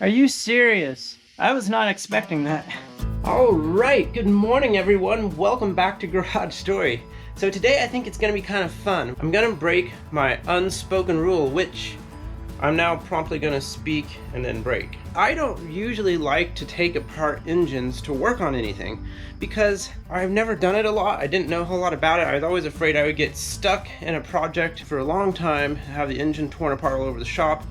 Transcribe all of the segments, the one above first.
Are you serious? I was not expecting that. All right, good morning everyone. Welcome back to Garage Story. So today I think it's gonna be kind of fun. I'm gonna break my unspoken rule, which I'm now promptly gonna speak and then break. I don't usually like to take apart engines to work on anything because I've never done it a lot. I didn't know a whole lot about it. I was always afraid I would get stuck in a project for a long time, have the engine torn apart all over the shop,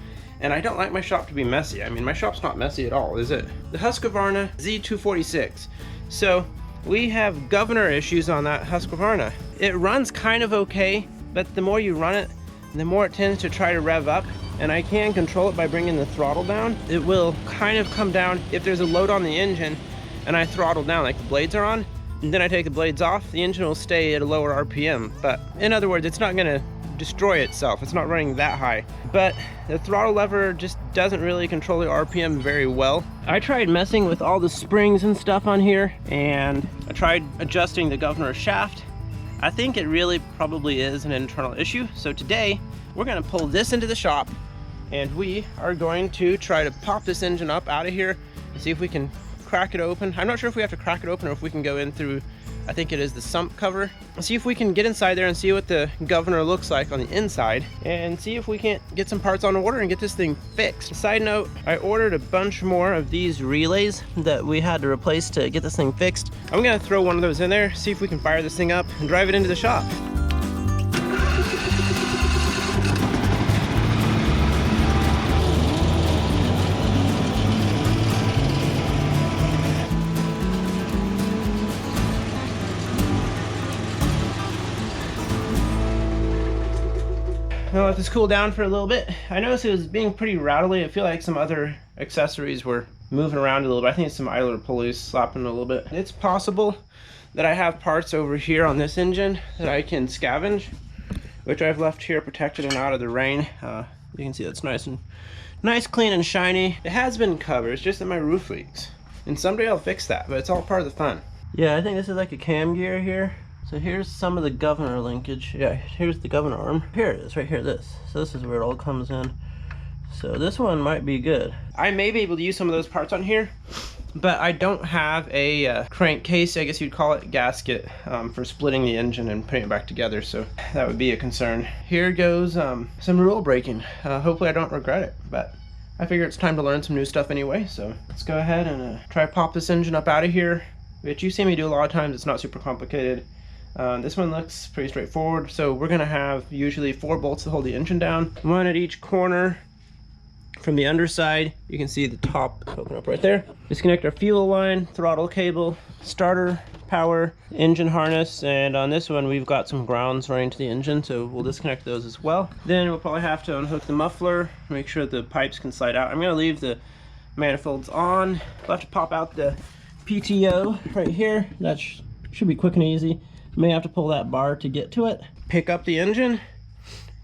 and I don't like my shop to be messy. I mean, my shop's not messy at all, is it? The Husqvarna Z246. So we have governor issues on that Husqvarna. It runs kind of okay, but the more you run it, the more it tends to try to rev up, and I can control it by bringing the throttle down. It will kind of come down if there's a load on the engine and I throttle down, like the blades are on, and then I take the blades off, the engine will stay at a lower RPM. But in other words, it's not gonna destroy itself. It's not running that high. But the throttle lever just doesn't really control the RPM very well. I tried messing with all the springs and stuff on here, and I tried adjusting the governor shaft. I think it really probably is an internal issue. So today, we're gonna pull this into the shop, and we are going to try to pop this engine up out of here and see if we can crack it open. I'm not sure if we have to crack it open or if we can go in through, I think it is the sump cover. See if we can get inside there and see what the governor looks like on the inside, and see if we can't get some parts on order and get this thing fixed. Side note, I ordered a bunch more of these relays that we had to replace to get this thing fixed. I'm gonna throw one of those in there, see if we can fire this thing up and drive it into the shop. I'll let this cool down for a little bit. I noticed it was being pretty rattly. I feel like some other accessories were moving around a little bit. I think it's some idler pulleys slapping a little bit. It's possible that I have parts over here on this engine that I can scavenge, which I've left here protected and out of the rain. You can see that's nice, clean and shiny. It has been covered, it's just that my roof leaks. And someday I'll fix that, but it's all part of the fun. Yeah, I think this is like a cam gear here. So here's some of the governor linkage. Yeah, here's the governor arm. Here it is, right here, this. So this is where it all comes in. So this one might be good. I may be able to use some of those parts on here, but I don't have a crankcase, I guess you'd call it, gasket for splitting the engine and putting it back together, so that would be a concern. Here goes some rule breaking. Hopefully I don't regret it, but I figure it's time to learn some new stuff anyway, so let's go ahead and try to pop this engine up out of here, which you see me do a lot of times. It's not super complicated. This one looks pretty straightforward. So we're gonna have usually 4 bolts to hold the engine down, one at each corner. From the underside, you can see the top open up right there. Disconnect our fuel line, throttle cable, starter, power, engine harness, and on this one we've got some grounds running to the engine, so we'll disconnect those as well. Then we'll probably have to unhook the muffler, make sure the pipes can slide out. I'm gonna leave the manifolds on. We'll have to pop out the PTO right here. That should be quick and easy. May have to pull that bar to get to it. Pick up the engine,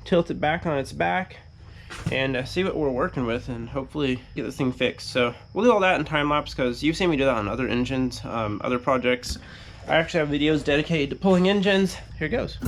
tilt it back on its back, and see what we're working with, and hopefully get this thing fixed. So we'll do all that in time lapse because you've seen me do that on other engines, other projects. I actually have videos dedicated to pulling engines. Here goes.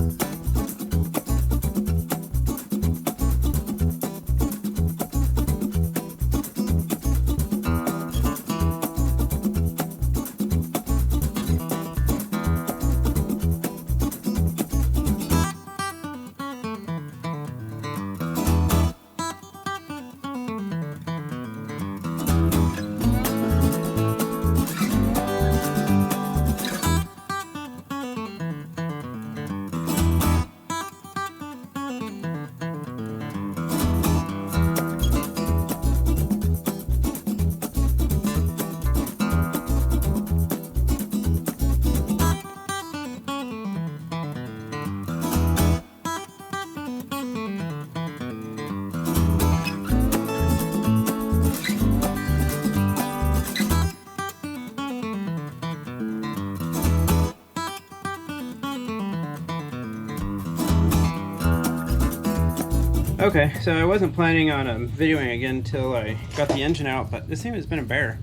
Okay, so I wasn't planning on videoing again until I got the engine out, but this thing has been a bear.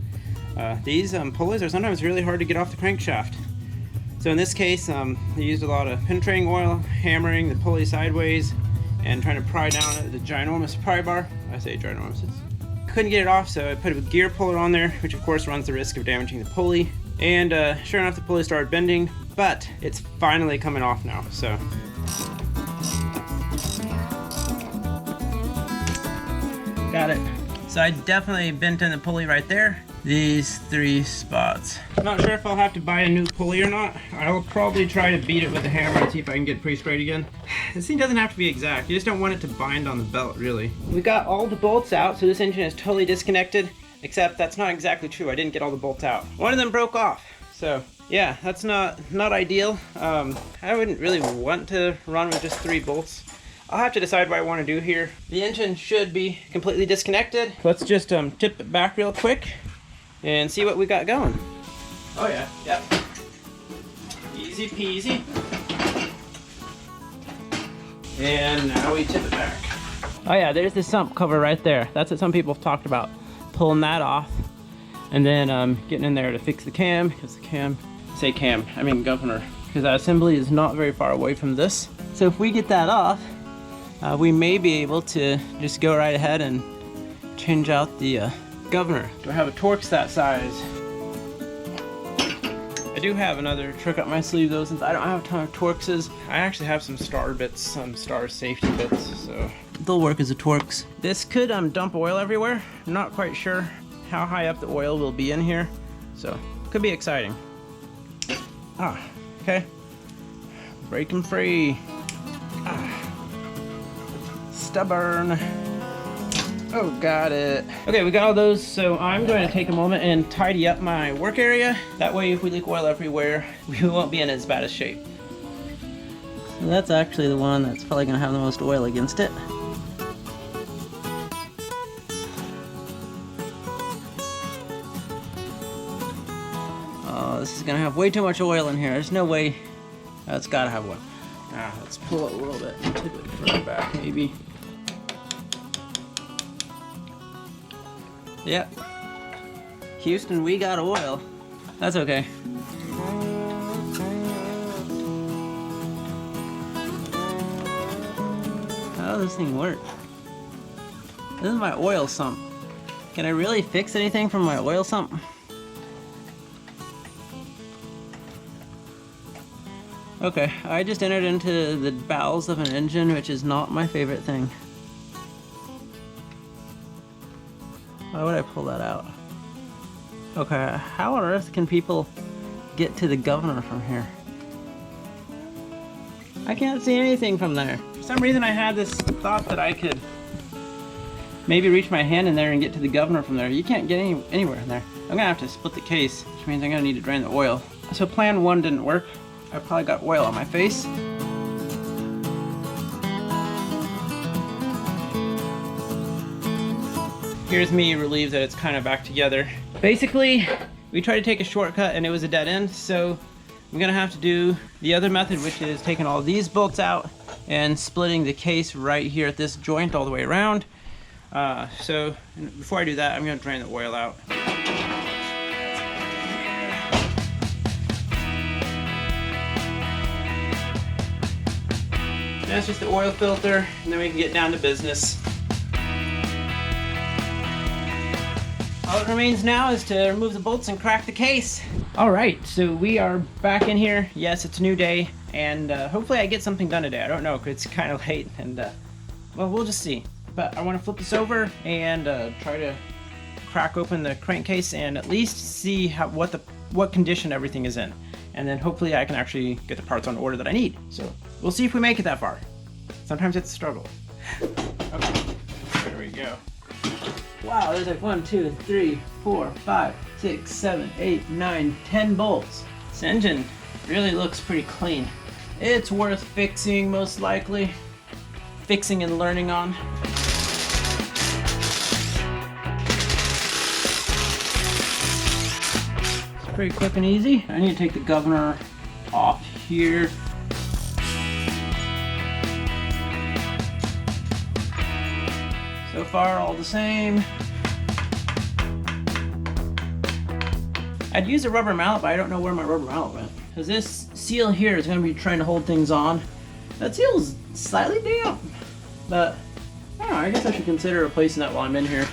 These pulleys are sometimes really hard to get off the crankshaft. So in this case, they used a lot of penetrating oil, hammering the pulley sideways, and trying to pry down the ginormous pry bar. I say ginormous, it's couldn't get it off, so I put a gear puller on there, which of course runs the risk of damaging the pulley. And sure enough, the pulley started bending, but it's finally coming off now, so. Got it. So I definitely bent in the pulley right there. These 3 spots. I'm not sure if I'll have to buy a new pulley or not. I'll probably try to beat it with a hammer and see if I can get it pretty straight again. This thing doesn't have to be exact. You just don't want it to bind on the belt, really. We got all the bolts out, so this engine is totally disconnected, except that's not exactly true. I didn't get all the bolts out. One of them broke off. So yeah, that's not ideal. I wouldn't really want to run with just 3 bolts. I'll have to decide what I want to do here. The engine should be completely disconnected. Let's just tip it back real quick and see what we got going. Oh yeah, yep. Easy peasy. And now we tip it back. Oh yeah, there's the sump cover right there. That's what some people have talked about. Pulling that off and then getting in there to fix the cam, because the cam, I mean governor, because that assembly is not very far away from this. So if we get that off, we may be able to just go right ahead and change out the governor. Do I have a Torx that size? I do have another trick up my sleeve though, since I don't have a ton of Torxes. I actually have some star bits, some star safety bits, so they'll work as a Torx. This could dump oil everywhere. I'm not quite sure how high up the oil will be in here, so could be exciting. Okay. Breaking free. Stubborn. Oh, got it. Okay, we got all those, so I'm going to take a moment and tidy up my work area. That way, if we leak oil everywhere, we won't be in as bad a shape. So that's actually the one that's probably going to have the most oil against it. Oh, this is going to have way too much oil in here. There's no way. It's got to have one. Let's pull it a little bit and tip it further back, maybe. Yep. Houston, we got oil. That's okay. How does this thing work? This is my oil sump. Can I really fix anything from my oil sump? Okay, I just entered into the bowels of an engine, which is not my favorite thing. Why would I pull that out? Okay, how on earth can people get to the governor from here? I can't see anything from there. For some reason I had this thought that I could maybe reach my hand in there and get to the governor from there. You can't get anywhere in there. I'm gonna have to split the case, which means I'm gonna need to drain the oil. So plan 1 didn't work. I probably got oil on my face. Here's me relieved that it's kind of back together. Basically, we tried to take a shortcut and it was a dead end, so I'm gonna have to do the other method, which is taking all these bolts out and splitting the case right here at this joint all the way around. So before I do that, I'm gonna drain the oil out. That's just the oil filter, and then we can get down to business. All that remains now is to remove the bolts and crack the case. All right, so we are back in here. Yes, it's a new day, and hopefully I get something done today. I don't know, 'cause it's kind of late, and well, we'll just see. But I want to flip this over and try to crack open the crankcase and at least see what condition everything is in. And then hopefully I can actually get the parts on order that I need. So we'll see if we make it that far. Sometimes it's a struggle. Okay, there we go. Wow, there's like 1, 2, 3, 4, 5, 6, 7, 8, 9, 10 bolts. This engine really looks pretty clean. It's worth fixing, most likely. Fixing and learning on. It's pretty quick and easy. I need to take the governor off here. So far, all the same. I'd use a rubber mallet, but I don't know where my rubber mallet went. Because this seal here is going to be trying to hold things on. That seal is slightly damp, but I don't know, I guess I should consider replacing that while I'm in here.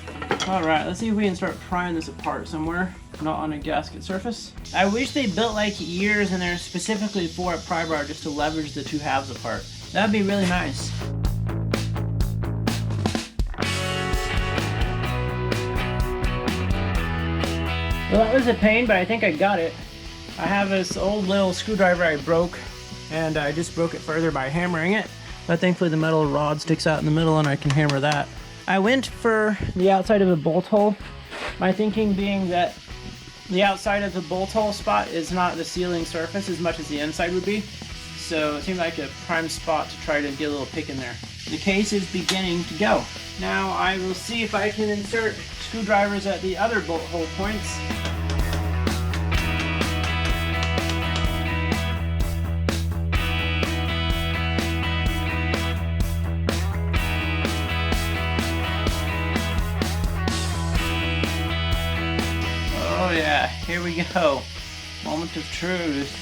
Alright, let's see if we can start prying this apart somewhere, not on a gasket surface. I wish they built like ears in there specifically for a pry bar just to leverage the two halves apart. That'd be really nice. Well, that was a pain, but I think I got it. I have this old little screwdriver I broke, and I just broke it further by hammering it. But thankfully the metal rod sticks out in the middle and I can hammer that. I went for the outside of a bolt hole, my thinking being that the outside of the bolt hole spot is not the sealing surface as much as the inside would be. So it seemed like a prime spot to try to get a little pick in there. The case is beginning to go. Now I will see if I can insert screwdrivers at the other bolt hole points. Oh yeah, here we go. Moment of truth.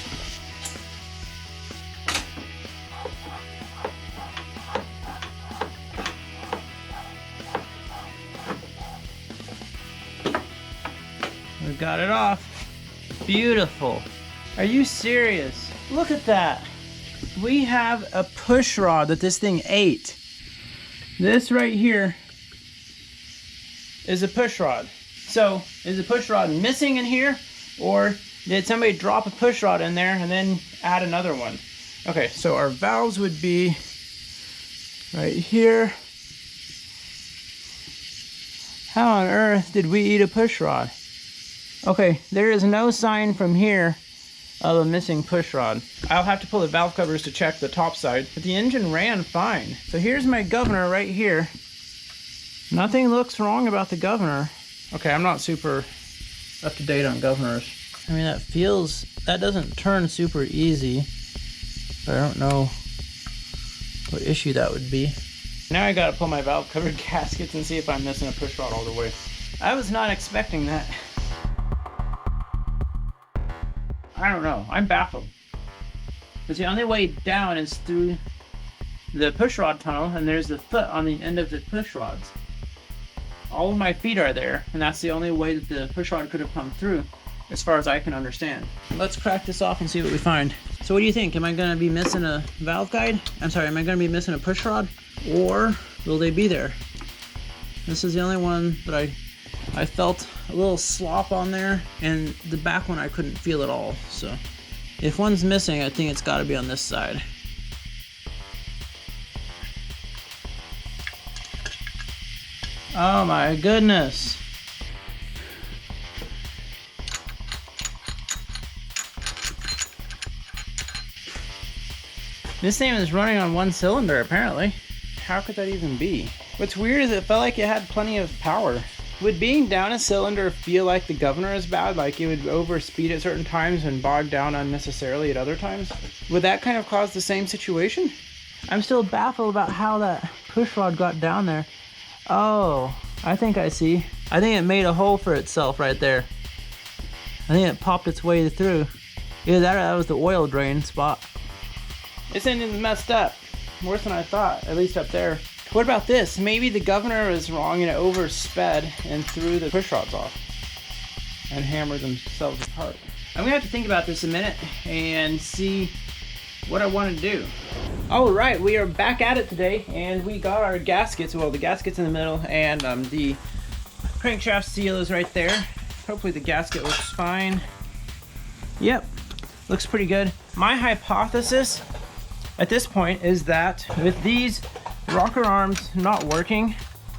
We got it off. Beautiful. Are you serious? Look at that. We have a push rod that this thing ate. This right here is a push rod. So, is the push rod missing in here? Or did somebody drop a push rod in there and then add another one? Okay, so our valves would be right here. How on earth did we eat a push rod? Okay, there is no sign from here of a missing push rod. I'll have to pull the valve covers to check the top side, but the engine ran fine. So here's my governor right here. Nothing looks wrong about the governor. Okay, I'm not super up to date on governors. I mean, that doesn't turn super easy, but I don't know what issue that would be. Now I gotta pull my valve covered gaskets and see if I'm missing a push rod all the way. I was not expecting that. I don't know, I'm baffled. Because the only way down is through the push rod tunnel, and there's the foot on the end of the push rods. All of my feet are there, and that's the only way that the push rod could have come through, as far as I can understand. Let's crack this off and see what we find. So what do you think? Am I gonna be missing a valve guide? I'm sorry, am I gonna be missing a push rod? Or will they be there? This is the only one that I felt a little slop on there, and the back one I couldn't feel at all. So if one's missing, I think it's gotta be on this side. Oh my goodness. This thing is running on one cylinder apparently. How could that even be? What's weird is it felt like it had plenty of power. Would being down a cylinder feel like the governor is bad? Like it would overspeed at certain times and bog down unnecessarily at other times? Would that kind of cause the same situation? I'm still baffled about how that push rod got down there. Oh, I think I see. I think it made a hole for itself right there. I think it popped its way through. Either that or was the oil drain spot. This engine's messed up. Worse than I thought, at least up there. What about this? Maybe the governor was wrong and it oversped and threw the push rods off and hammered themselves apart. I'm gonna have to think about this a minute and see what I want to do. All right, we are back at it today, and we got our gaskets. Well, the gasket's in the middle, and the crankshaft seal is right there. Hopefully the gasket looks fine. Yep, looks pretty good. My hypothesis at this point is that with these rocker arms not working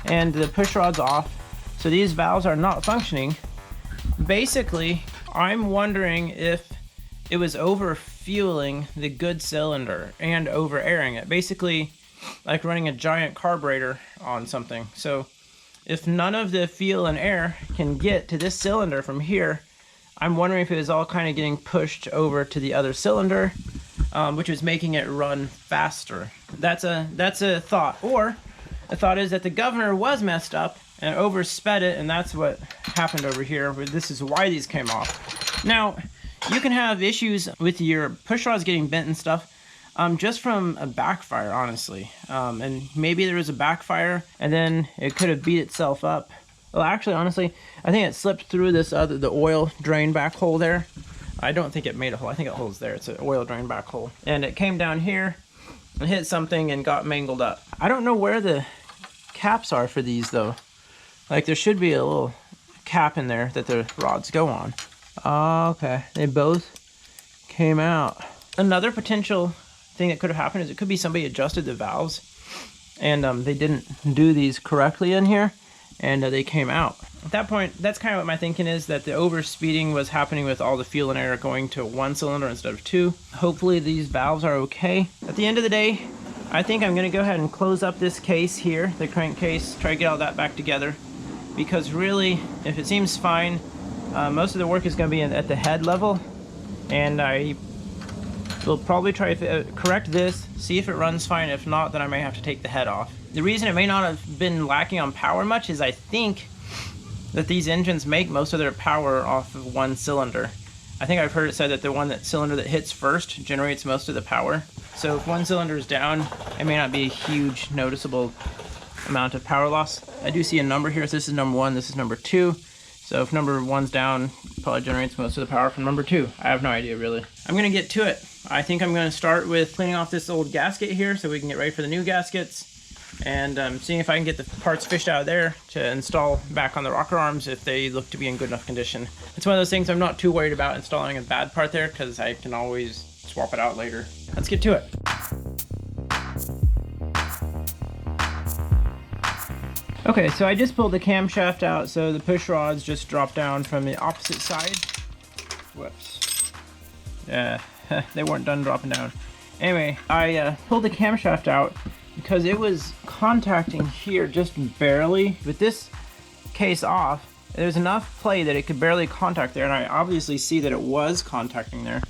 and the push rods off, so these valves are not functioning, basically I'm wondering if it was over fueling the good cylinder and over airing it. Basically like running a giant carburetor on something. So if none of the fuel and air can get to this cylinder from here, I'm wondering if it was all kind of getting pushed over to the other cylinder, which was making it run faster. That's a thought. Or a thought is that the governor was messed up and oversped it, and that's what happened over here. This is why these came off. Now, you can have issues with your push rods getting bent and stuff just from a backfire, honestly. And maybe there was a backfire and then it could have beat itself up Well, actually, honestly, I think it slipped through the oil drain back hole there. I don't think it made a hole. I think it holds there. It's an oil drain back hole. And it came down here and hit something and got mangled up. I don't know where the caps are for these though. Like there should be a little cap in there that the rods go on. Oh, okay, they both came out. Another potential thing that could have happened is it could be somebody adjusted the valves and they didn't do these correctly in here and they came out. At that point, that's kind of what my thinking is, that the overspeeding was happening with all the fuel and air going to one cylinder instead of two. Hopefully these valves are okay. At the end of the day, I think I'm gonna go ahead and close up this case here, the crankcase, try to get all that back together. Because really, if it seems fine, most of the work is gonna be at the head level. And I will probably try to correct this, see if it runs fine. If not, then I may have to take the head off. The reason it may not have been lacking on power much is I think that these engines make most of their power off of one cylinder. I think I've heard it said that the cylinder that hits first generates most of the power. So if one cylinder is down, it may not be a huge noticeable amount of power loss. I do see a number here, so this is number 1, this is number 2. So if number 1's down, it probably generates most of the power from number 2. I have no idea really. I'm gonna get to it. I think I'm gonna start with cleaning off this old gasket here so we can get ready for the new gaskets. And seeing if I can get the parts fished out of there to install back on the rocker arms if they look to be in good enough condition. It's one of those things I'm not too worried about installing a bad part there because I can always swap it out later. Let's get to it. Okay, so I just pulled the camshaft out, so the push rods just drop down from the opposite side. Whoops. Yeah, they weren't done dropping down. Anyway, I pulled the camshaft out because it was contacting here just barely. With this case off, there's enough play that it could barely contact there, and I obviously see that it was contacting there,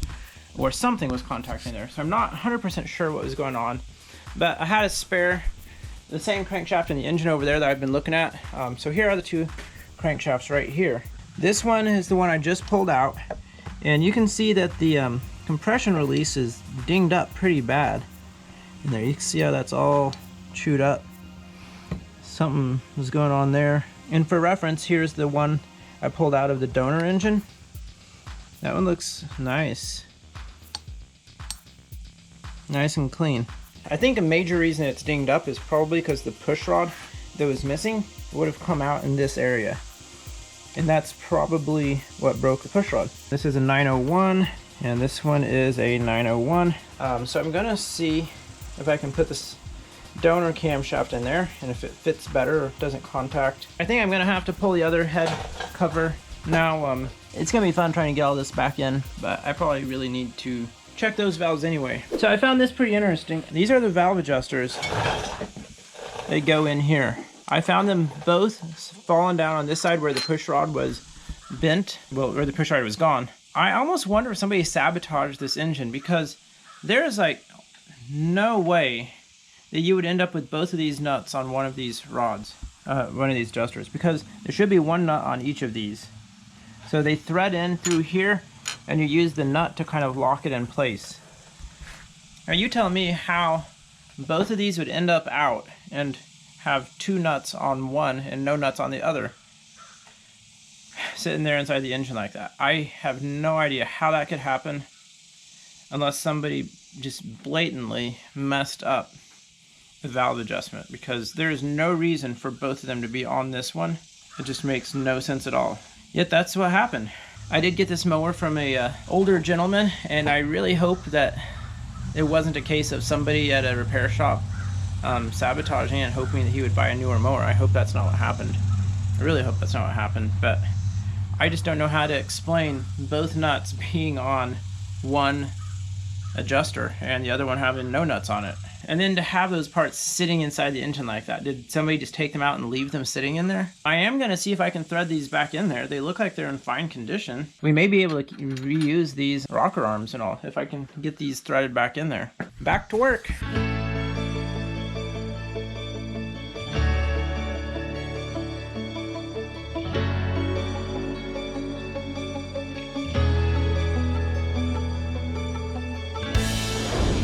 or something was contacting there. So I'm not 100% sure what was going on, but I had a spare, the same crankshaft in the engine over there that I've been looking at. So here are the two crankshafts right here. This one is the one I just pulled out, and you can see that the compression release is dinged up pretty bad. And there, you can see how that's all chewed up. Something was going on there. And for reference, here's the one I pulled out of the donor engine. That one looks nice. Nice and clean. I think a major reason it's dinged up is probably because the push rod that was missing would have come out in this area. And that's probably what broke the push rod. This is a 901, and this one is a 901. So I'm gonna see if I can put this donor camshaft in there, and if it fits better or doesn't contact. I think I'm gonna have to pull the other head cover now. It's gonna be fun trying to get all this back in, but I probably really need to check those valves anyway. So I found this pretty interesting. These are the valve adjusters. They go in here. I found them both falling down on this side where the push rod was bent, well, where the push rod was gone. I almost wonder if somebody sabotaged this engine, because there's like no way that you would end up with both of these nuts on one of these rods, one of these adjusters, because there should be one nut on each of these. So they thread in through here, and you use the nut to kind of lock it in place. Now you tell me how both of these would end up out and have two nuts on one and no nuts on the other, sitting there inside the engine like that. I have no idea how that could happen unless somebody just blatantly messed up the valve adjustment, because there is no reason for both of them to be on this one. It just makes no sense at all. Yet that's what happened. I did get this mower from a older gentleman, and I really hope that it wasn't a case of somebody at a repair shop sabotaging it and hoping that he would buy a newer mower. I hope that's not what happened. I really hope that's not what happened, but I just don't know how to explain both nuts being on one adjuster and the other one having no nuts on it. And then to have those parts sitting inside the engine like that. Did somebody just take them out and leave them sitting in there? I am going to see if I can thread these back in there. They look like they're in fine condition. We may be able to reuse these rocker arms and all if I can get these threaded back in there. Back to work.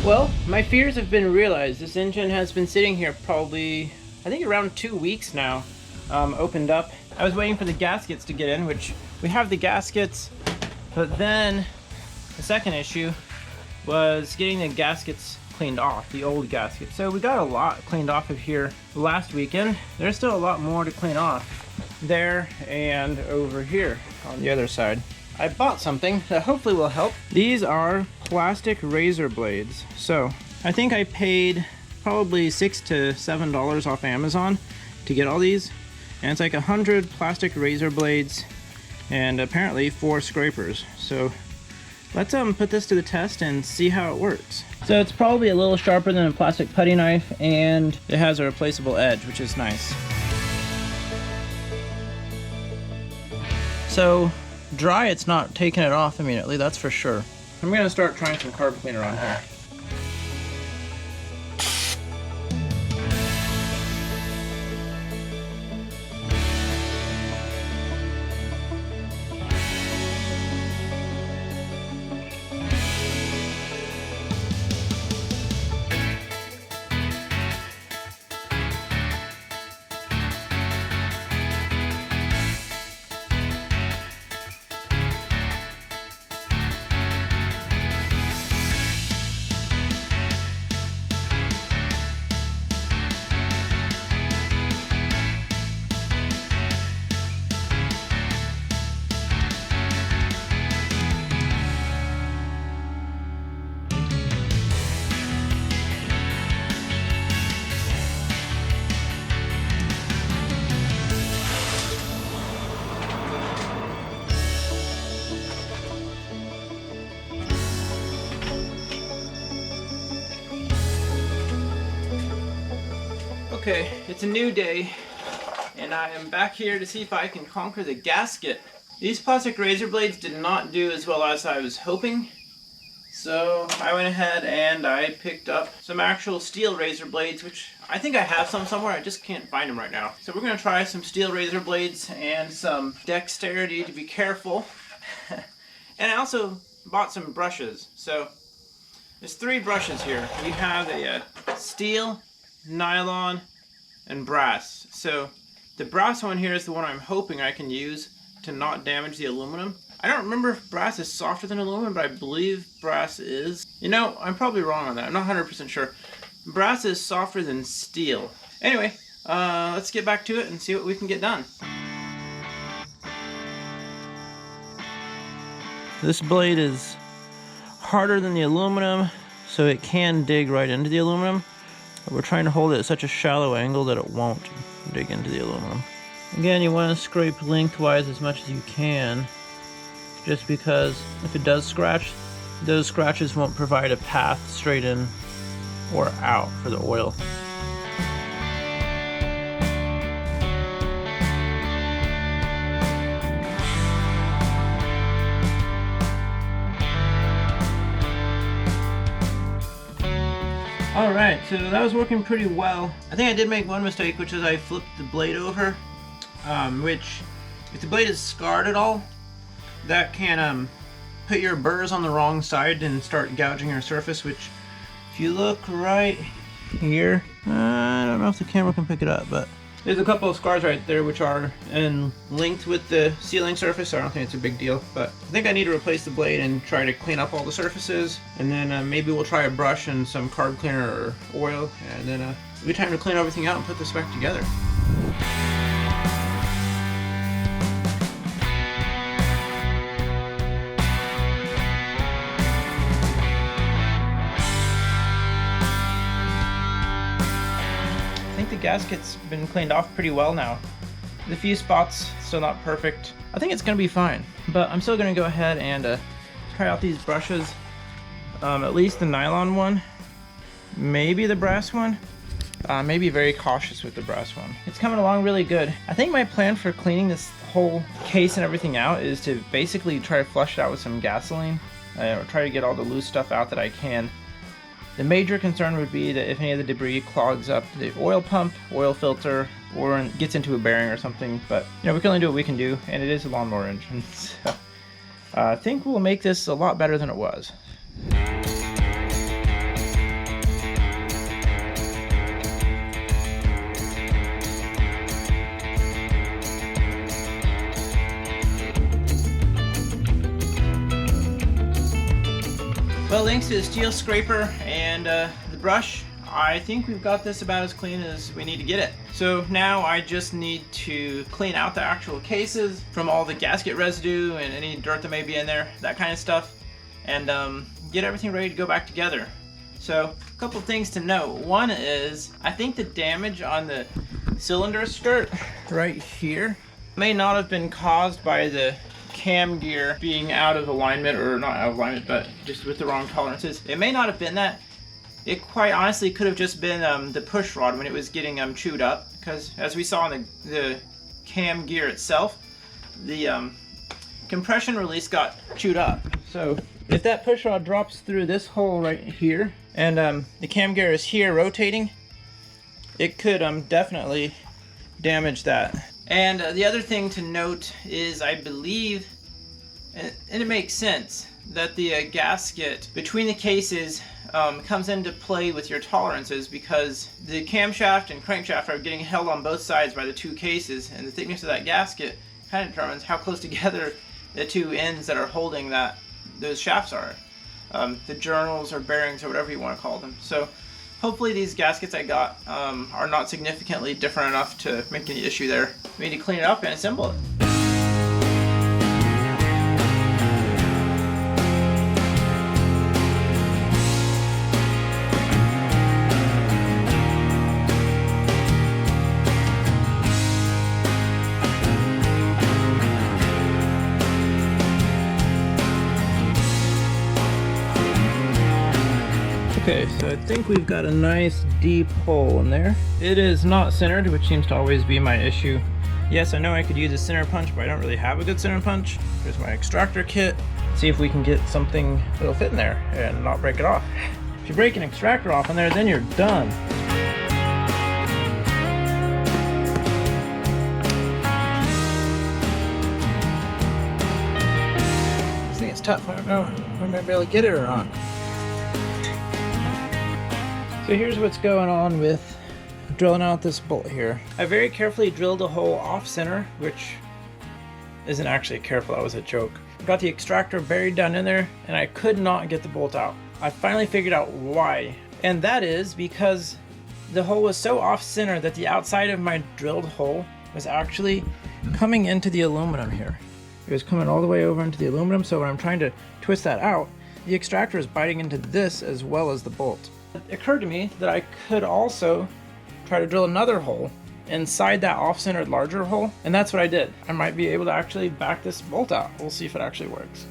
Well, my fears have been realized. This engine has been sitting here probably, I think around 2 weeks now, opened up. I was waiting for the gaskets to get in, which we have the gaskets, but then the second issue was getting the gaskets cleaned off, the old gaskets. So we got a lot cleaned off of here last weekend. There's still a lot more to clean off there and over here on the other side. I bought something that hopefully will help. These are plastic razor blades. So I think I paid probably $6 to $7 off Amazon to get all these. And it's like 100 plastic razor blades and apparently 4 scrapers. So let's put this to the test and see how it works. So it's probably a little sharper than a plastic putty knife, and it has a replaceable edge, which is nice. So dry, it's not taking it off immediately, that's for sure. I'm gonna start trying some carb cleaner on here. Okay, it's a new day, and I am back here to see if I can conquer the gasket. These plastic razor blades did not do as well as I was hoping, so I went ahead and I picked up some actual steel razor blades, which I think I have some somewhere, I just can't find them right now. So we're going to try some steel razor blades and some dexterity to be careful. And I also bought some brushes. So there's 3 brushes here. We have a steel, nylon, and brass. So the brass one here is the one I'm hoping I can use to not damage the aluminum. I don't remember if brass is softer than aluminum, but I believe brass is. You know, I'm probably wrong on that. I'm not 100% sure. Brass is softer than steel. Anyway, let's get back to it and see what we can get done. This blade is harder than the aluminum, so it can dig right into the aluminum. We're trying to hold it at such a shallow angle that it won't dig into the aluminum. Again, you want to scrape lengthwise as much as you can, just because if it does scratch, those scratches won't provide a path straight in or out for the oil. Alright, so that was working pretty well. I think I did make one mistake, which is I flipped the blade over, which, if the blade is scarred at all, that can put your burrs on the wrong side and start gouging your surface, which, if you look right here, I don't know if the camera can pick it up, but there's a couple of scars right there which are linked with the sealing surface, so I don't think it's a big deal. But I think I need to replace the blade and try to clean up all the surfaces, and then maybe we'll try a brush and some carb cleaner or oil, and then it'll be time to clean everything out and put this back together. The gasket's been cleaned off pretty well now. The few spots still not perfect. I think it's gonna be fine, but I'm still gonna go ahead and try out these brushes. At least the nylon one, maybe the brass one. Maybe very cautious with the brass one. It's coming along really good. I think my plan for cleaning this whole case and everything out is to basically try to flush it out with some gasoline, or try to get all the loose stuff out that I can. The major concern would be that if any of the debris clogs up the oil pump, oil filter, or gets into a bearing or something, but you know, we can only do what we can do, and it is a lawnmower engine, so I think we'll make this a lot better than it was. Well, thanks to the steel scraper and the brush, I think we've got this about as clean as we need to get it. So now I just need to clean out the actual cases from all the gasket residue and any dirt that may be in there, that kind of stuff, and get everything ready to go back together. So a couple things to note. One is, I think the damage on the cylinder skirt right here may not have been caused by the cam gear being out of alignment, or not out of alignment, but just with the wrong tolerances. It may not have been that. It quite honestly could have just been the push rod when it was getting chewed up, because as we saw in the cam gear itself, the compression release got chewed up. So if that push rod drops through this hole right here, and the cam gear is here rotating, it could definitely damage that. And the other thing to note is, I believe, and it makes sense, that the gasket between the cases comes into play with your tolerances, because the camshaft and crankshaft are getting held on both sides by the two cases, and the thickness of that gasket kind of determines how close together the two ends that are holding those shafts are. The journals or bearings or whatever you want to call them. So hopefully these gaskets I got are not significantly different enough to make any issue there. We need to clean it up and assemble it. Okay, so I think we've got a nice deep hole in there. It is not centered, which seems to always be my issue. Yes, I know I could use a center punch, but I don't really have a good center punch. Here's my extractor kit. See if we can get something that'll fit in there and not break it off. If you break an extractor off in there, then you're done. This thing is tough. I don't know if I'm gonna be able to get it or not. So here's what's going on with drilling out this bolt here. I very carefully drilled a hole off center, which isn't actually careful, that was a joke. Got the extractor buried down in there, and I could not get the bolt out. I finally figured out why. And that is because the hole was so off center that the outside of my drilled hole was actually coming into the aluminum here. It was coming all the way over into the aluminum, so when I'm trying to twist that out, the extractor is biting into this as well as the bolt. It occurred to me that I could also try to drill another hole inside that off-centered larger hole, and that's what I did. I might be able to actually back this bolt out. We'll see if it actually works.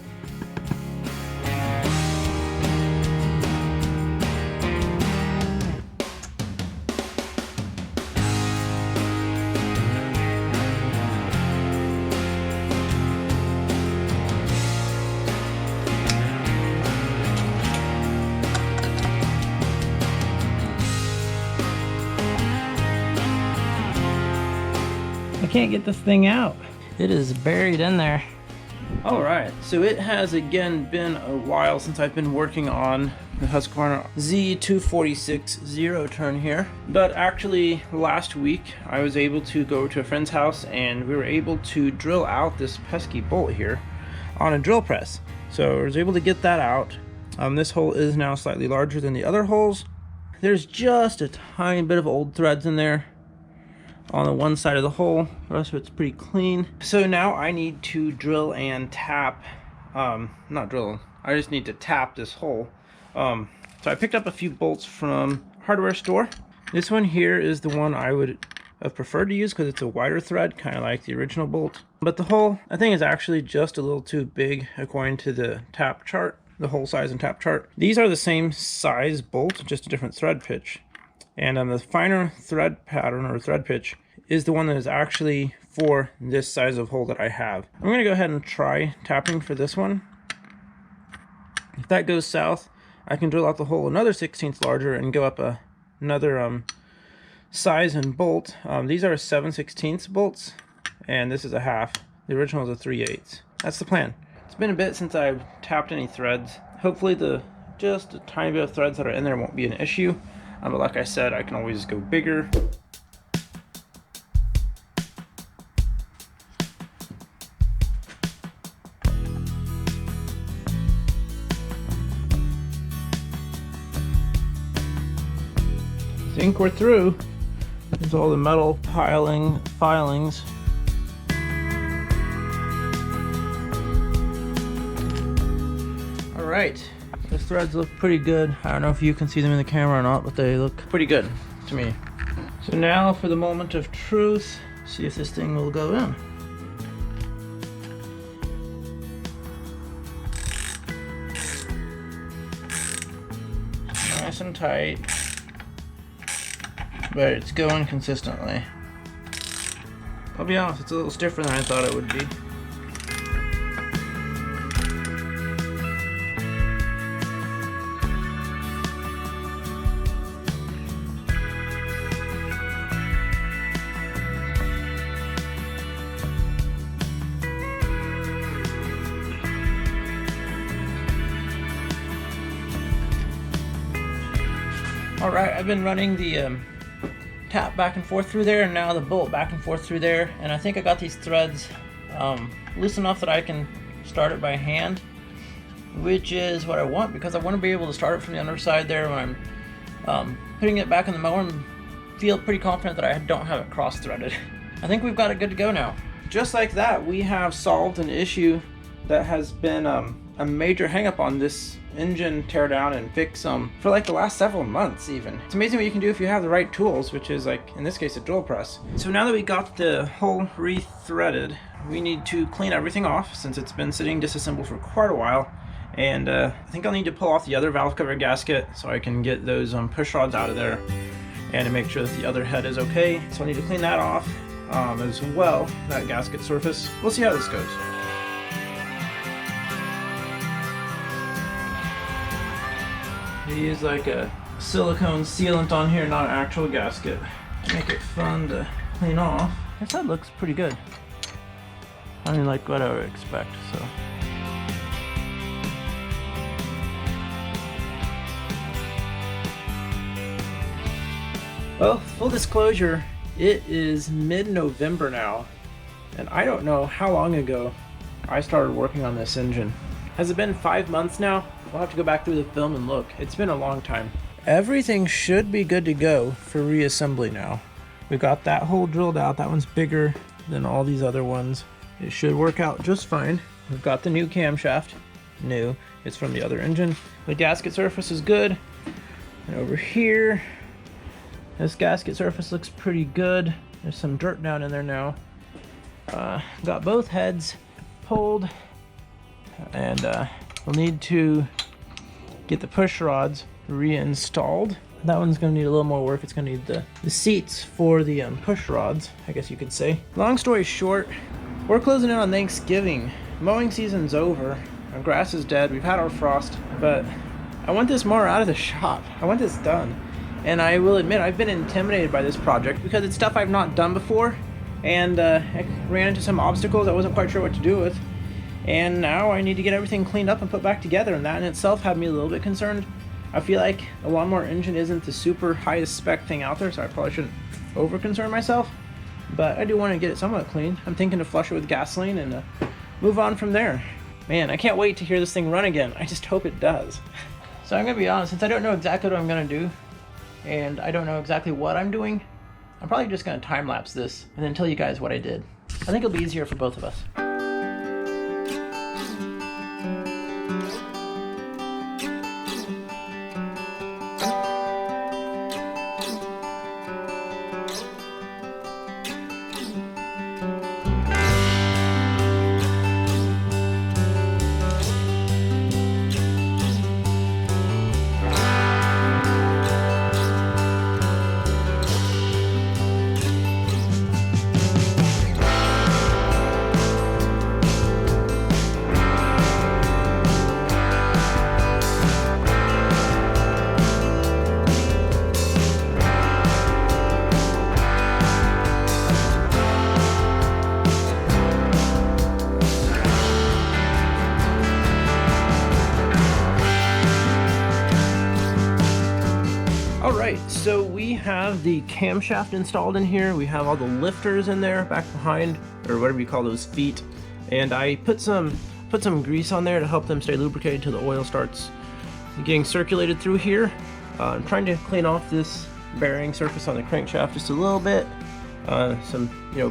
I can't get this thing out. It is buried in there. Alright, so it has again been a while since I've been working on the Husqvarna Z246 zero-turn here. But actually last week I was able to go to a friend's house and we were able to drill out this pesky bolt here on a drill press. So I was able to get that out. This hole is now slightly larger than the other holes. There's just a tiny bit of old threads in there on the one side of the hole. The rest of it's pretty clean. So now I need to drill and tap, not drill, I just need to tap this hole. So I picked up a few bolts from hardware store. This one here is the one I would have preferred to use because it's a wider thread, kind of like the original bolt. But the hole, I think, is actually just a little too big according to the tap chart, the hole size and tap chart. These are the same size bolt, just a different thread pitch. And the finer thread pattern or thread pitch is the one that is actually for this size of hole that I have. I'm going to go ahead and try tapping for this one. If that goes south, I can drill out the hole another 1/16 larger and go up another size and bolt. These are 7/16 bolts, and this is a half. The original is a 3/8. That's the plan. It's been a bit since I've tapped any threads. Hopefully just a tiny bit of threads that are in there won't be an issue. But like I said, I can always go bigger. think we're through. There's all the metal filings. All right, the threads look pretty good. I don't know if you can see them in the camera or not, but they look pretty good to me. So now for the moment of truth, see if this thing will go in. Nice and tight, but it's going consistently. I'll be honest, it's a little stiffer than I thought it would be. Alright, I've been running the tap back and forth through there, and now the bolt back and forth through there, and I think I got these threads loose enough that I can start it by hand, which is what I want, because I want to be able to start it from the underside there when I'm putting it back in the mower and feel pretty confident that I don't have it cross-threaded. I think we've got it good to go now. Just like that, we have solved an issue that has been a major hang-up on this engine teardown and fix for like the last several months even. It's amazing what you can do if you have the right tools, which is like in this case a drill press. So now that we got the hull re-threaded, we need to clean everything off since it's been sitting disassembled for quite a while. And I think I'll need to pull off the other valve cover gasket so I can get those push rods out of there and to make sure that the other head is okay. So I need to clean that off as well, that gasket surface. We'll see how this goes. They use like a silicone sealant on here, not an actual gasket. Make it fun to clean off. I guess that looks pretty good. I mean, like what I would expect, so. Well, full disclosure, it is mid-November now, and I don't know how long ago I started working on this engine. Has it been 5 months now? We'll have to go back through the film and look. It's been a long time. Everything should be good to go for reassembly now. We've got that hole drilled out. That one's bigger than all these other ones. It should work out just fine. We've got the new camshaft. New. It's from the other engine. The gasket surface is good. And over here, this gasket surface looks pretty good. There's some dirt down in there now. Got both heads pulled, and we'll need to get the push rods reinstalled. That one's going to need a little more work. It's going to need the seats for the push rods, I guess you could say. Long story short, we're closing in on Thanksgiving. Mowing season's over. Our grass is dead. We've had our frost, but I want this mower out of the shop. I want this done. And I will admit, I've been intimidated by this project because it's stuff I've not done before, and I ran into some obstacles I wasn't quite sure what to do with. And now I need to get everything cleaned up and put back together, and that in itself had me a little bit concerned. I feel like a lawnmower engine isn't the super highest spec thing out there, so I probably shouldn't over concern myself, but I do want to get it somewhat clean. I'm thinking to flush it with gasoline and move on from there. Man, I can't wait to hear this thing run again. I just hope it does. So I'm gonna be honest, since I don't know exactly what I'm gonna do and I don't know exactly what I'm doing, I'm probably just gonna time lapse this and then tell you guys what I did. I think it'll be easier for both of us. Alright, so we have the camshaft installed in here. We have all the lifters in there back behind, or whatever you call those feet. And I put some grease on there to help them stay lubricated till the oil starts getting circulated through here. I'm trying to clean off this bearing surface on the crankshaft just a little bit. Some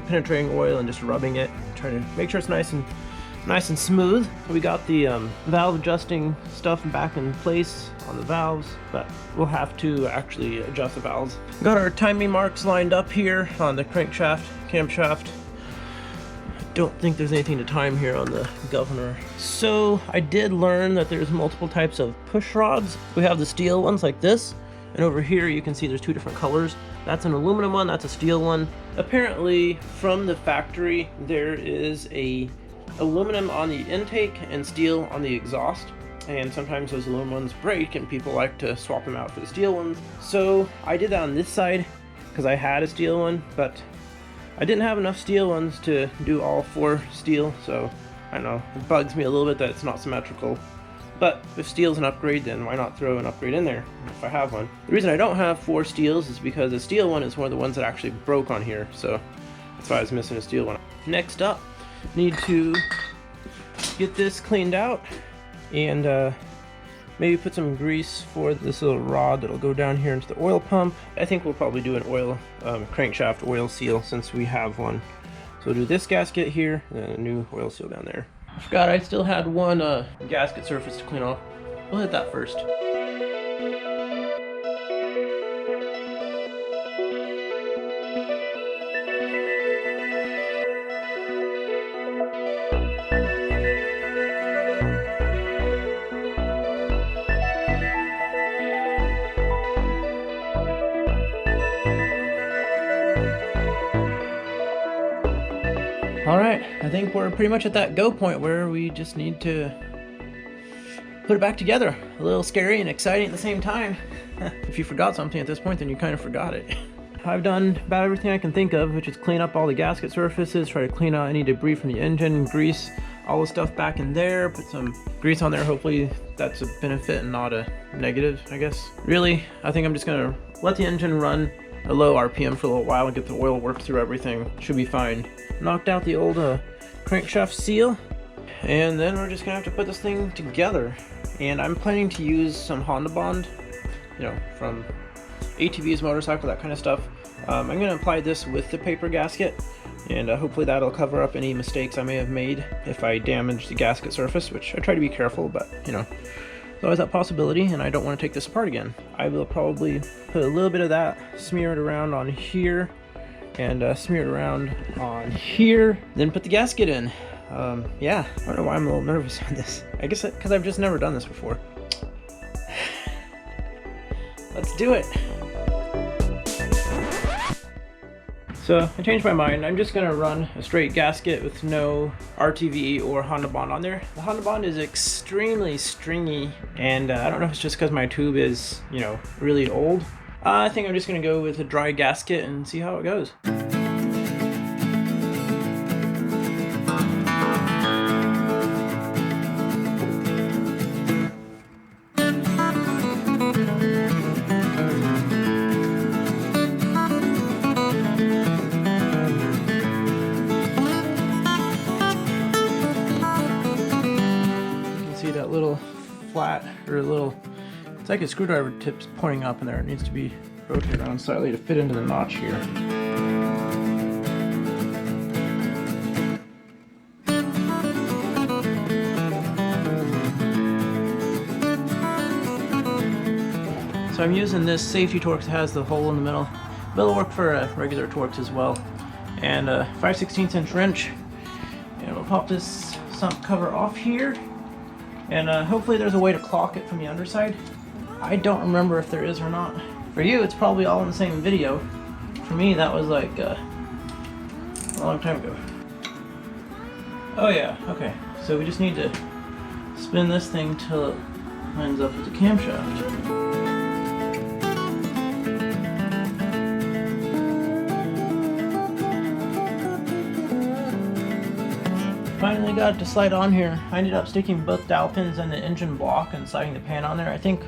penetrating oil and just rubbing it, trying to make sure it's nice and smooth. We got the valve adjusting stuff back in place on the valves, but we'll have to actually adjust the valves. Got our timing marks lined up here on the crankshaft, camshaft. Don't think there's anything to time here on the governor. So I did learn that there's multiple types of push rods. We have the steel ones like this, and over here you can see there's two different colors. That's an aluminum one, that's a steel one. Apparently from the factory there is a aluminum on the intake and steel on the exhaust, and sometimes those aluminum ones break and people like to swap them out for the steel ones. So I did that on this side because I had a steel one, but I didn't have enough steel ones to do all 4 steel, so I don't know, it bugs me a little bit that it's not symmetrical. But if steel's an upgrade, then why not throw an upgrade in there if I have one? The reason I don't have 4 steels is because the steel one is one of the ones that actually broke on here, so that's why I was missing a steel one. Next up, need to get this cleaned out and maybe put some grease for this little rod that'll go down here into the oil pump. I think we'll probably do an oil crankshaft oil seal since we have one. So we'll do this gasket here and then a new oil seal down there. I forgot I still had one gasket surface to clean off. We'll hit that first. Alright, I think we're pretty much at that go point where we just need to put it back together. A little scary and exciting at the same time. If you forgot something at this point, then you kind of forgot it. I've done about everything I can think of, which is clean up all the gasket surfaces, try to clean out any debris from the engine, grease all the stuff back in there, put some grease on there. Hopefully that's a benefit and not a negative, I guess. Really, I think I'm just gonna let the engine run a low RPM for a little while and get the oil worked through everything. Should be fine. Knocked out the old crankshaft seal, and then we're just gonna have to put this thing together. And I'm planning to use some Honda Bond, from ATVs, motorcycle, that kind of stuff. I'm gonna apply this with the paper gasket, and hopefully that'll cover up any mistakes I may have made if I damage the gasket surface, which I try to be careful, but there's always that possibility, and I don't want to take this apart again. I will probably put a little bit of that, smear it around on here, and smear it around on here, then put the gasket in. Yeah, I don't know why I'm a little nervous on this. I guess because I've just never done this before. Let's do it. So I changed my mind. I'm just gonna run a straight gasket with no RTV or Honda Bond on there. The Honda Bond is extremely stringy, and I don't know if it's just because my tube is, really old. I think I'm just gonna go with a dry gasket and see how it goes. That little flat, or it's like a screwdriver tip's pointing up in there. It needs to be rotated around slightly to fit into the notch here. So I'm using this safety Torx that has the hole in the middle. It'll work for a regular Torx as well. And a 5/16 inch wrench. And we'll pop this sump cover off here. And hopefully there's a way to clock it from the underside. I don't remember if there is or not. For you, it's probably all in the same video. For me, that was like a long time ago. Oh yeah, okay. So we just need to spin this thing till it lines up with the camshaft. Finally got it to slide on here. I ended up sticking both dowel pins in the engine block and sliding the pan on there. I think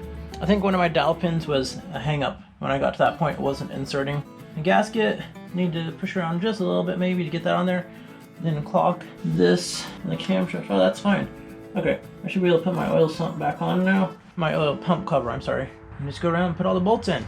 one of my dowel pins was a hang up. When I got to that point, it wasn't inserting. The gasket, need to push around just a little bit maybe to get that on there. Then clock this and the camshaft. Oh, that's fine. Okay, I should be able to put my oil sump back on now. My oil pump cover, I'm sorry. And just go around and put all the bolts in.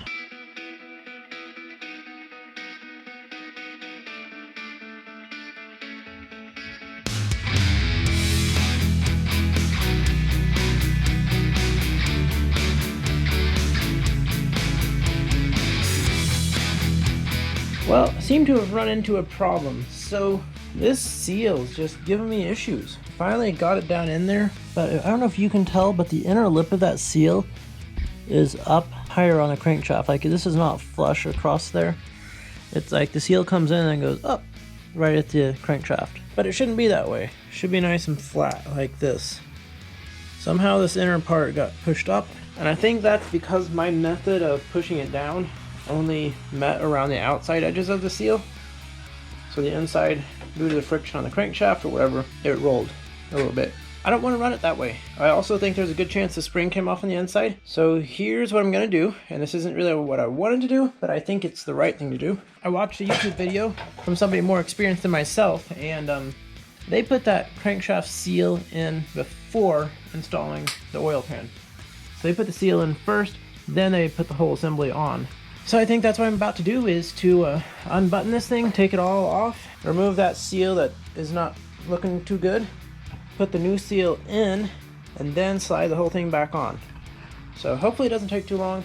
seem to have run into a problem. So this seal's just giving me issues. Finally got it down in there, but I don't know if you can tell, but the inner lip of that seal is up higher on the crankshaft. Like this is not flush across there. It's like the seal comes in and goes up right at the crankshaft. But it shouldn't be that way. It should be nice and flat like this. Somehow this inner part got pushed up, and I think that's because my method of pushing it down only met around the outside edges of the seal. So the inside, due to the friction on the crankshaft or whatever, it rolled a little bit. I don't want to run it that way. I also think there's a good chance the spring came off on the inside. So here's what I'm going to do, and this isn't really what I wanted to do, but I think it's the right thing to do. I watched a YouTube video from somebody more experienced than myself, and they put that crankshaft seal in before installing the oil pan. So they put the seal in first, then they put the whole assembly on. So I think that's what I'm about to do, is to unbutton this thing, take it all off, remove that seal that is not looking too good, put the new seal in, and then slide the whole thing back on. So hopefully it doesn't take too long.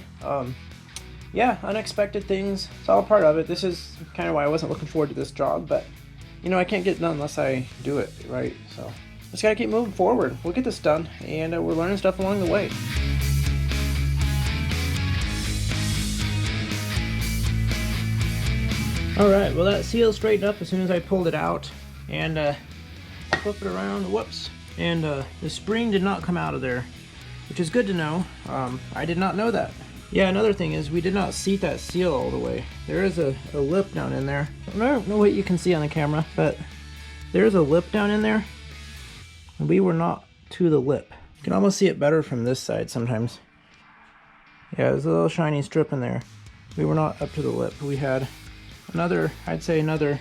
Yeah, unexpected things, it's all part of it. This is kind of why I wasn't looking forward to this job, but you know, I can't get it done unless I do it right. So just gotta keep moving forward. We'll get this done, and we're learning stuff along the way. Alright, well that seal straightened up as soon as I pulled it out, and flip it around, whoops, and the spring did not come out of there, which is good to know. I did not know that. Yeah, another thing is we did not seat that seal all the way. There is a lip down in there. I don't know what you can see on the camera, but there's a lip down in there, and we were not to the lip. You can almost see it better from this side sometimes. Yeah, there's a little shiny strip in there. We were not up to the lip. We had another, I'd say another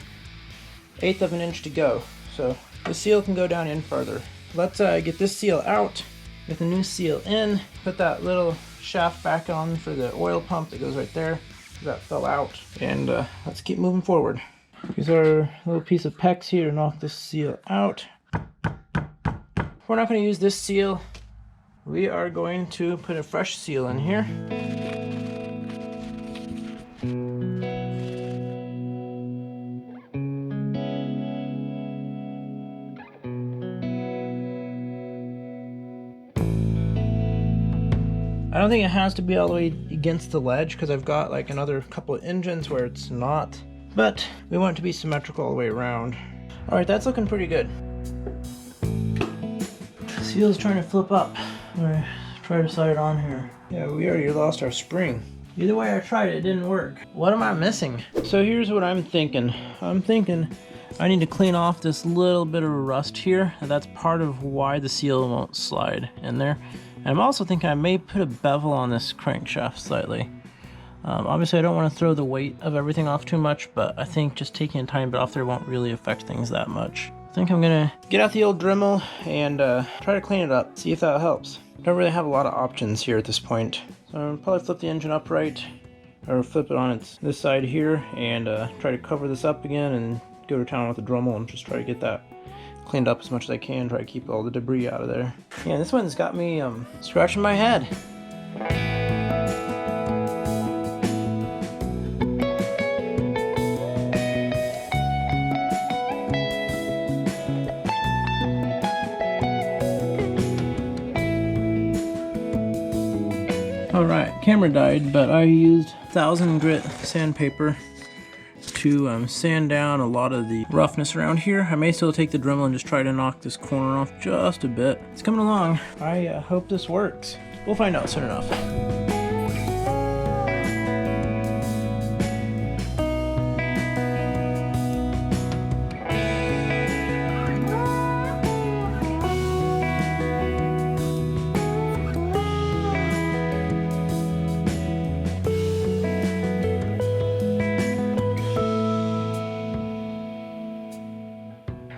1/8 of an inch to go. So the seal can go down in further. Let's get this seal out, get the new seal in, put that little shaft back on for the oil pump that goes right there. That fell out, and let's keep moving forward. Use our little piece of PEX here to knock this seal out. We're not going to use this seal. We are going to put a fresh seal in here. I don't think it has to be all the way against the ledge, because I've got like another couple of engines where it's not, but we want it to be symmetrical all the way around. Alright, that's looking pretty good. Seal's trying to flip up. Alright, try to slide it on here. Yeah, we already lost our spring. Either way I tried it didn't work. What am I missing? So here's what I'm thinking. I'm thinking I need to clean off this little bit of rust here, and that's part of why the seal won't slide in there. And I'm also thinking I may put a bevel on this crankshaft slightly. Obviously I don't want to throw the weight of everything off too much, but I think just taking a tiny bit off there won't really affect things that much. I think I'm gonna get out the old Dremel and try to clean it up, see if that helps. Don't really have a lot of options here at this point. So I'll probably flip the engine upright, or flip it on this side here, and try to cover this up again and go to town with the Dremel and just try to get that cleaned up as much as I can, try to keep all the debris out of there. Yeah, this one's got me scratching my head. Alright, camera died, but I used 1000 grit sandpaper to sand down a lot of the roughness around here. I may still take the Dremel and just try to knock this corner off just a bit. It's coming along. I hope this works. We'll find out soon enough.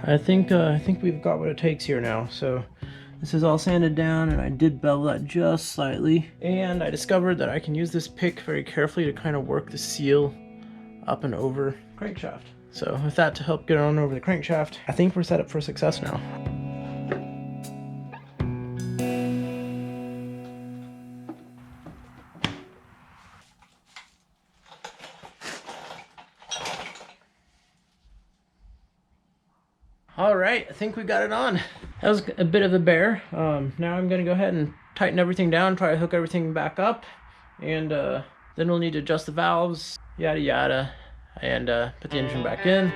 I think we've got what it takes here now. So this is all sanded down, and I did bevel that just slightly. And I discovered that I can use this pick very carefully to kind of work the seal up and over crankshaft. So with that to help get on over the crankshaft, I think we're set up for success now. All right, I think we got it on. That was a bit of a bear. Now I'm gonna go ahead and tighten everything down, try to hook everything back up, and then we'll need to adjust the valves, yada yada, and put the engine back in.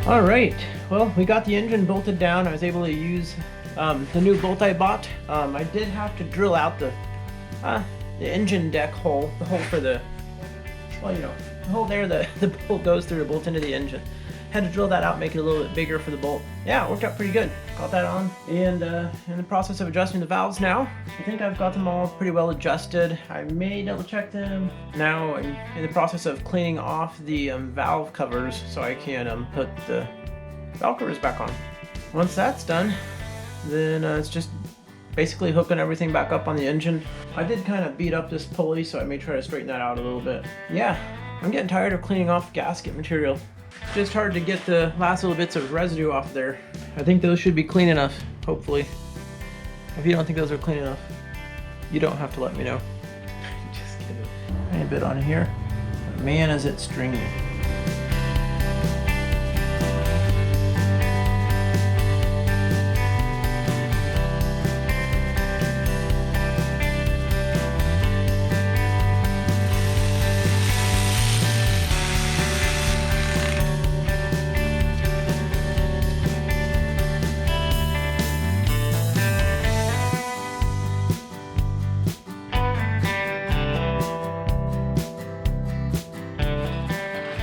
All right, well, we got the engine bolted down. I was able to use the new bolt I bought. I did have to drill out the engine deck hole, the hole for the, well, you know, the hole there that the bolt goes through to bolt into the engine. Had to drill that out, make it a little bit bigger for the bolt. Yeah, it worked out pretty good. Got that on, and in the process of adjusting the valves now. I think I've got them all pretty well adjusted. I may double check them. Now I'm in the process of cleaning off the valve covers so I can put the valve covers back on. Once that's done, then it's just basically hooking everything back up on the engine. I did kind of beat up this pulley, so I may try to straighten that out a little bit. Yeah, I'm getting tired of cleaning off gasket material. Just hard to get the last little bits of residue off there. I think those should be clean enough, hopefully. If you don't think those are clean enough, you don't have to let me know. Just kidding. Tiny bit on here. Man, is it stringy.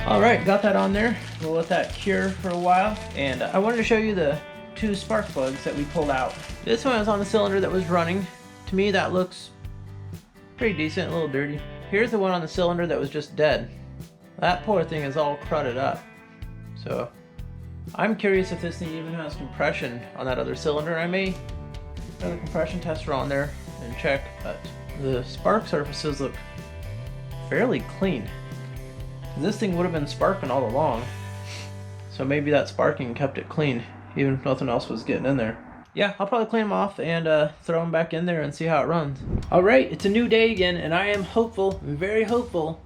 Alright, got that on there. We'll let that cure for a while. And I wanted to show you the two spark plugs that we pulled out. This one is on the cylinder that was running. To me, that looks pretty decent, a little dirty. Here's the one on the cylinder that was just dead. That poor thing is all crudded up. So I'm curious if this thing even has compression on that other cylinder. I may run the compression tester on there and check, but the spark surfaces look fairly clean. This thing would have been sparking all along, so maybe that sparking kept it clean, even if nothing else was getting in there. Yeah, I'll probably clean them off and throw them back in there and see how it runs. Alright, it's a new day again, and I am hopeful, very hopeful,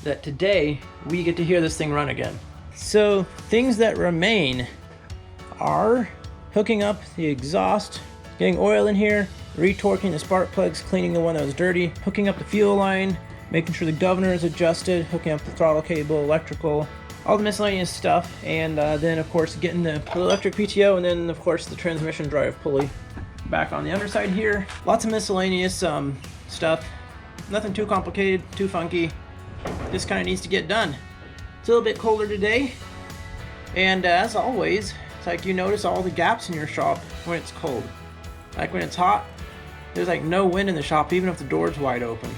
that today we get to hear this thing run again. So, things that remain are hooking up the exhaust, getting oil in here, retorquing the spark plugs, cleaning the one that was dirty, hooking up the fuel line, making sure the governor is adjusted, hooking up the throttle cable, electrical, all the miscellaneous stuff, and then of course getting the electric PTO, and then of course the transmission drive pulley back on the underside here. Lots of miscellaneous stuff, nothing too complicated, too funky, just kind of needs to get done. It's a little bit colder today, and as always, it's like you notice all the gaps in your shop when it's cold. Like when it's hot, there's like no wind in the shop even if the door's wide open.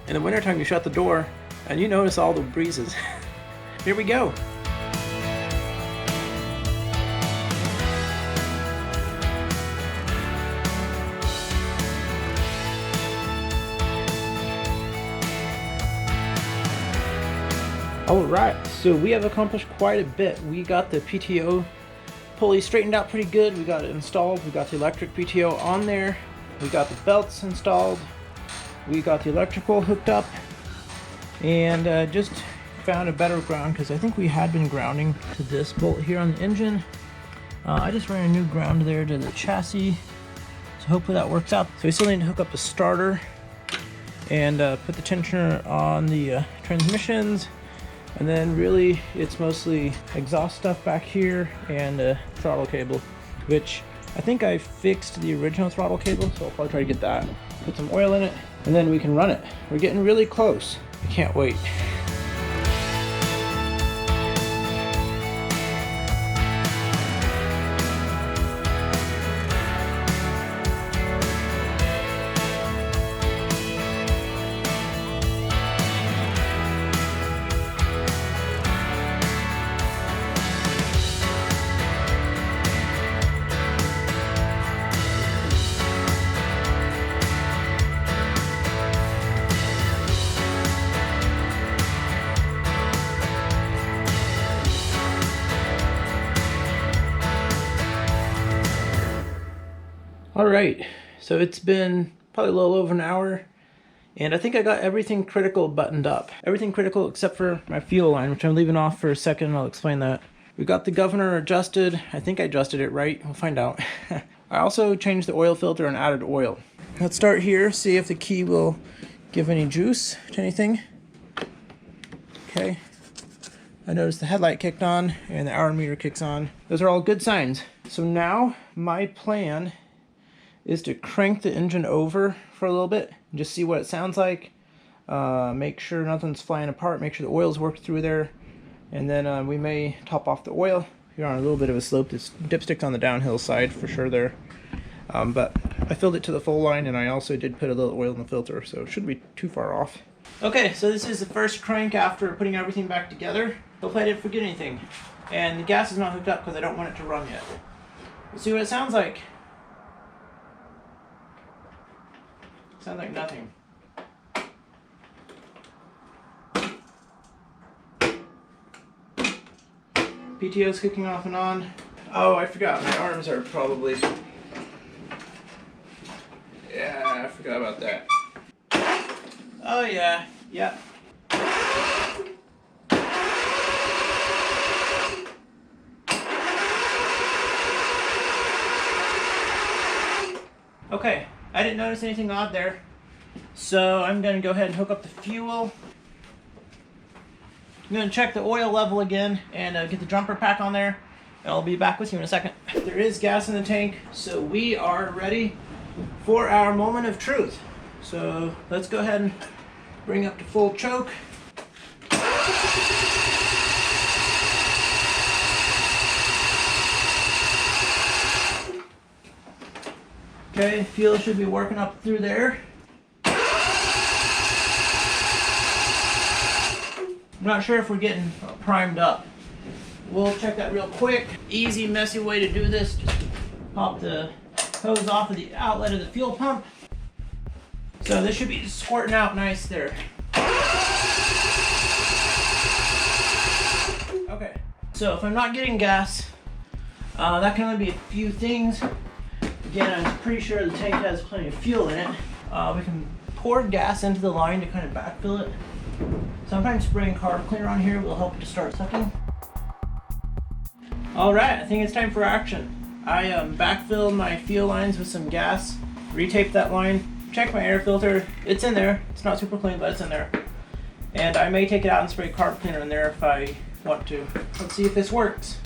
In the wintertime, you shut the door and you notice all the breezes. Here we go. Alright, so we have accomplished quite a bit. We got the PTO pulley straightened out pretty good. We got it installed. We got the electric PTO on there. We got the belts installed. We got the electrical hooked up, and just found a better ground because I think we had been grounding to this bolt here on the engine. I just ran a new ground there to the chassis, so hopefully that works out. So we still need to hook up the starter and put the tensioner on the transmissions, and then really it's mostly exhaust stuff back here and throttle cable, which I think I fixed the original throttle cable, so I'll probably try to get that. Put some oil in it, and then we can run it. We're getting really close. I can't wait. All right, so it's been probably a little over an hour, and I think I got everything critical buttoned up. Everything critical except for my fuel line, which I'm leaving off for a second, and I'll explain that. We got the governor adjusted. I think I adjusted it right. We'll find out. I also changed the oil filter and added oil. Let's start here, see if the key will give any juice to anything. Okay. I noticed the headlight kicked on and the hour meter kicks on. Those are all good signs. So now my plan is to crank the engine over for a little bit and just see what it sounds like. Make sure nothing's flying apart, make sure the oil's worked through there, and then we may top off the oil. You're on a little bit of a slope. This dipstick's on the downhill side for sure there. But I filled it to the full line, and I also did put a little oil in the filter, so it shouldn't be too far off. Okay, so this is the first crank after putting everything back together. Hopefully I didn't forget anything. And the gas is not hooked up because I don't want it to run yet. Let's see what it sounds like. Sounds like nothing. PTO's kicking off and on. Oh, I forgot. My arms are probably... Yeah, I forgot about that. Oh yeah, yep. Okay, I didn't notice anything odd there. So I'm going to go ahead and hook up the fuel. I'm going to check the oil level again and get the jumper pack on there. And I'll be back with you in a second. There is gas in the tank, so we are ready for our moment of truth. So let's go ahead and bring up to full choke. Okay, fuel should be working up through there. I'm not sure if we're getting primed up. We'll check that real quick. Easy, messy way to do this. Just pop the hose off of the outlet of the fuel pump. So this should be squirting out nice there. Okay, so if I'm not getting gas, that can only be a few things. Again, I'm pretty sure the tank has plenty of fuel in it. We can pour gas into the line to kind of backfill it. Sometimes spraying carb cleaner on here will help to start sucking. Alright, I think it's time for action. I backfilled my fuel lines with some gas, retaped that line, checked my air filter. It's in there. It's not super clean, but it's in there. And I may take it out and spray carb cleaner in there if I want to. Let's see if this works.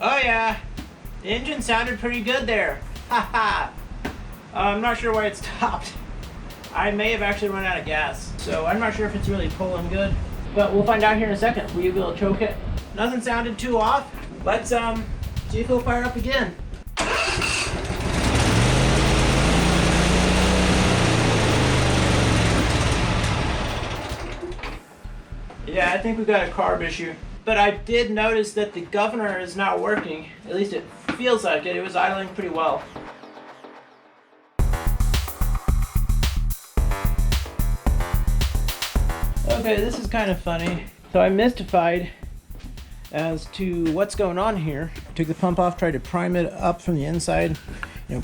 Oh yeah, the engine sounded pretty good there. Haha. I'm not sure why it stopped. I may have actually run out of gas, so I'm not sure if it's really pulling good. But we'll find out here in a second. We will choke it. Nothing sounded too off. Let's see if it'll fire up again. Yeah, I think we've got a carb issue. But I did notice that the governor is not working. At least it feels like it. It was idling pretty well. Okay, this is kind of funny. So I'm mystified as to what's going on here. I took the pump off, tried to prime it up from the inside,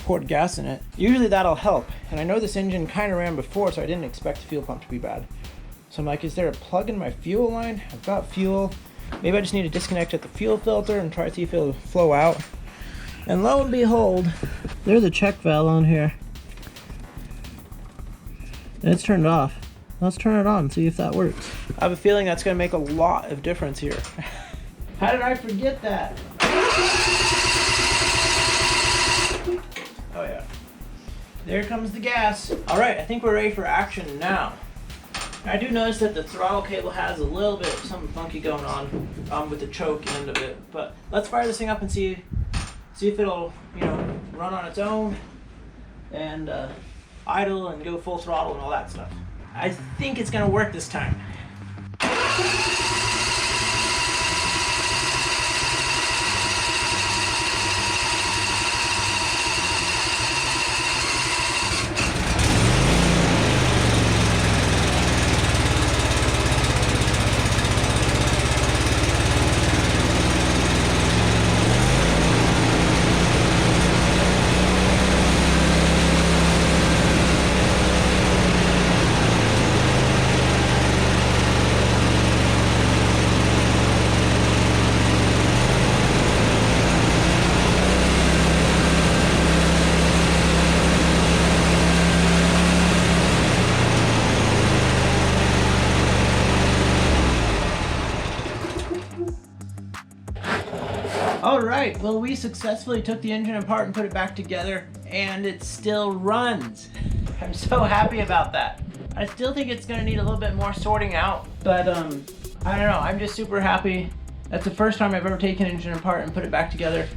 poured gas in it. Usually that'll help. And I know this engine kind of ran before, so I didn't expect the fuel pump to be bad. So I'm like, is there a plug in my fuel line? I've got fuel. Maybe I just need to disconnect at the fuel filter and try to see if it'll flow out. And lo and behold, there's a check valve on here. And it's turned off. Let's turn it on and see if that works. I have a feeling that's going to make a lot of difference here. How did I forget that? Oh yeah. There comes the gas. Alright, I think we're ready for action now. I do notice that the throttle cable has a little bit of something funky going on with the choke end of it. But let's fire this thing up and see if it'll, run on its own. And idle and go full throttle and all that stuff. I think it's gonna work this time. Alright, well we successfully took the engine apart and put it back together, and it still runs. I'm so happy about that. I still think it's going to need a little bit more sorting out, but I don't know, I'm just super happy. That's the first time I've ever taken an engine apart and put it back together,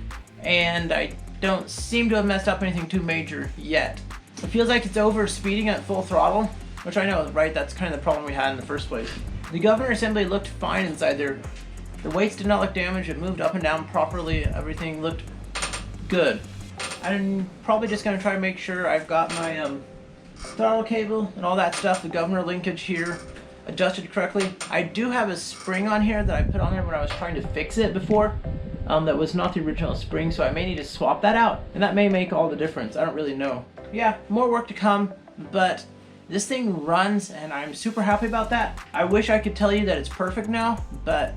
and I don't seem to have messed up anything too major yet. It feels like it's over speeding at full throttle, which I know, right, that's kind of the problem we had in the first place. The governor assembly looked fine inside there. The weights did not look damaged, it moved up and down properly, everything looked good. I'm probably just going to try to make sure I've got my throttle cable and all that stuff, the governor linkage here, adjusted correctly. I do have a spring on here that I put on there when I was trying to fix it before. That was not the original spring, so I may need to swap that out, and that may make all the difference. I don't really know. Yeah, more work to come, but this thing runs, and I'm super happy about that. I wish I could tell you that it's perfect now, but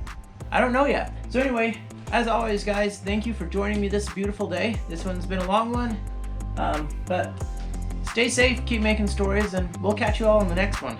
I don't know yet. So anyway, as always guys, thank you for joining me this beautiful day. This one's been a long one, but stay safe, keep making stories, and we'll catch you all in the next one.